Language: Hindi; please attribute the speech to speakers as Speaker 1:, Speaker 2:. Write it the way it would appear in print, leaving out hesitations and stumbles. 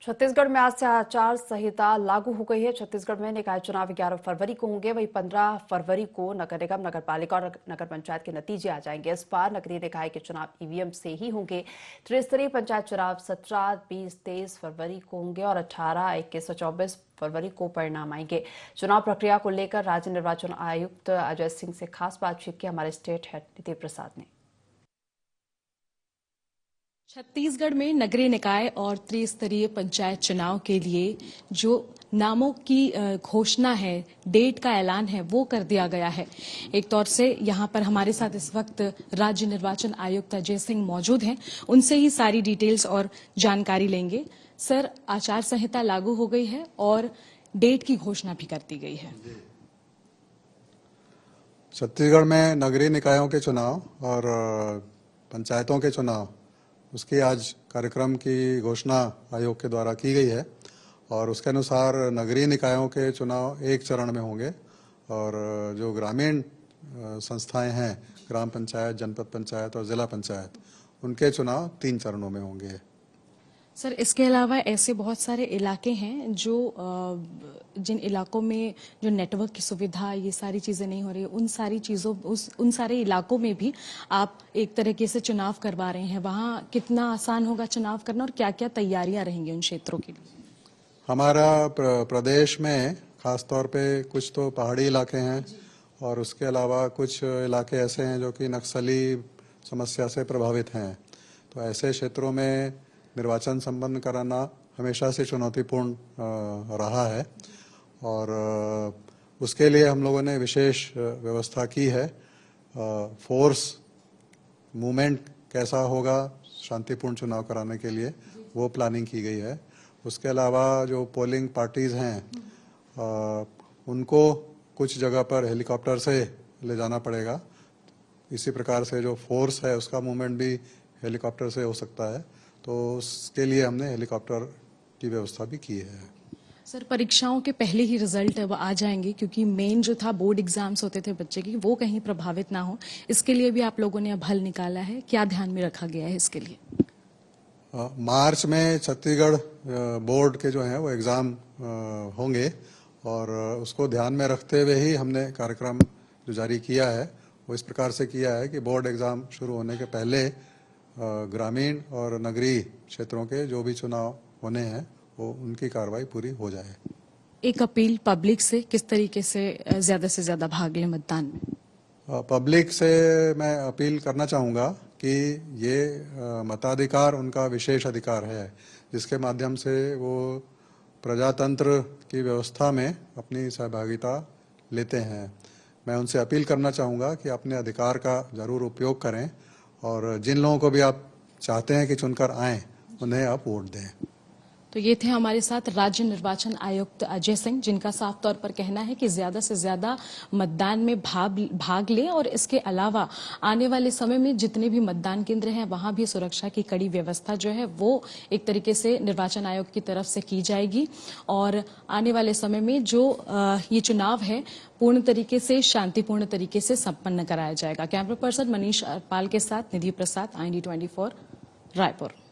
Speaker 1: छत्तीसगढ़ में आज से आचार संहिता लागू हो गई है। छत्तीसगढ़ में निकाय चुनाव 11 फरवरी को होंगे, वहीं 15 फरवरी को नगर निगम, नगर पालिका और नगर पंचायत के नतीजे आ जाएंगे। इस बार नगरीय निकाय के चुनाव ईवीएम से ही होंगे। त्रिस्तरीय पंचायत चुनाव 17, 20, 23 फरवरी को होंगे और 18, 21 और 24 फरवरी को परिणाम आएंगे। चुनाव प्रक्रिया को लेकर राज्य निर्वाचन आयुक्त अजय सिंह से खास बातचीत की हमारे स्टेट हेड निधि प्रसाद ने।
Speaker 2: छत्तीसगढ़ में नगरीय निकाय और त्रिस्तरीय पंचायत चुनाव के लिए जो नामों की घोषणा है, डेट का ऐलान है, वो कर दिया गया है। एक तौर से यहाँ पर हमारे साथ इस वक्त राज्य निर्वाचन आयुक्त अजय सिंह मौजूद हैं। उनसे ही सारी डिटेल्स और जानकारी लेंगे। सर, आचार संहिता लागू हो गई है और डेट की घोषणा भी कर दी गई है।
Speaker 3: छत्तीसगढ़ में नगरीय निकायों के चुनाव और पंचायतों के चुनाव उसकी आज कार्यक्रम की घोषणा आयोग के द्वारा की गई है और उसके अनुसार नगरीय निकायों के चुनाव एक चरण में होंगे और जो ग्रामीण संस्थाएं हैं, ग्राम पंचायत, जनपद पंचायत और जिला पंचायत, उनके चुनाव 3 चरणों में होंगे।
Speaker 2: सर, इसके अलावा ऐसे बहुत सारे इलाके हैं जो जिन इलाकों में जो नेटवर्क की सुविधा, ये सारी चीजें नहीं हो रही, उन सारे इलाकों में भी आप एक तरीके से चुनाव करवा रहे हैं। वहाँ कितना आसान होगा चुनाव करना और क्या क्या तैयारियां रहेंगी उन क्षेत्रों के लिए?
Speaker 3: हमारा प्रदेश में खास तौर पे कुछ तो पहाड़ी इलाके हैं और उसके अलावा कुछ इलाके ऐसे हैं जो कि नक्सली समस्या से प्रभावित हैं। तो ऐसे क्षेत्रों में निर्वाचन संपन्न कराना हमेशा से चुनौतीपूर्ण रहा है और उसके लिए हम लोगों ने विशेष व्यवस्था की है। फोर्स मूवमेंट कैसा होगा शांतिपूर्ण चुनाव कराने के लिए, वो प्लानिंग की गई है। उसके अलावा जो पोलिंग पार्टीज़ हैं उनको कुछ जगह पर हेलीकॉप्टर से ले जाना पड़ेगा। इसी प्रकार से जो फोर्स है उसका मूवमेंट भी हेलीकॉप्टर से हो सकता है, तो उसके लिए हमने हेलीकॉप्टर की व्यवस्था भी की है।
Speaker 2: सर, परीक्षाओं के पहले ही रिजल्ट अब आ जाएंगे क्योंकि मेन जो था बोर्ड एग्जाम्स होते थे बच्चे की, वो कहीं प्रभावित ना हो, इसके लिए भी आप लोगों ने अब हल निकाला है। क्या ध्यान में रखा गया है इसके लिए?
Speaker 3: मार्च में छत्तीसगढ़ बोर्ड के जो हैं वो एग्ज़ाम होंगे और उसको ध्यान में रखते हुए ही हमने कार्यक्रम जो जारी किया है वो इस प्रकार से किया है कि बोर्ड एग्ज़ाम शुरू होने के पहले ग्रामीण और नगरीय क्षेत्रों के जो भी चुनाव होने हैं वो उनकी कार्रवाई पूरी हो जाए।
Speaker 2: एक अपील पब्लिक से, किस तरीके से ज्यादा भाग ले मतदान में?
Speaker 3: पब्लिक से मैं अपील करना चाहूँगा कि ये मताधिकार उनका विशेष अधिकार है जिसके माध्यम से वो प्रजातंत्र की व्यवस्था में अपनी सहभागिता लेते हैं। मैं उनसे अपील करना चाहूँगा कि अपने अधिकार का ज़रूर उपयोग करें और जिन लोगों को भी आप चाहते हैं कि चुनकर आएं उन्हें आप वोट दें।
Speaker 2: तो ये थे हमारे साथ राज्य निर्वाचन आयुक्त अजय सिंह, जिनका साफ तौर पर कहना है कि ज्यादा से ज्यादा मतदान में भाग लें और इसके अलावा आने वाले समय में जितने भी मतदान केंद्र हैं वहां भी सुरक्षा की कड़ी व्यवस्था जो है वो एक तरीके से निर्वाचन आयोग की तरफ से की जाएगी और आने वाले समय में जो ये चुनाव है पूर्ण तरीके से, शांतिपूर्ण तरीके से संपन्न कराया जाएगा। कैमरा पर्सन मनीष पाल के साथ निधि प्रसाद, IND 24, रायपुर।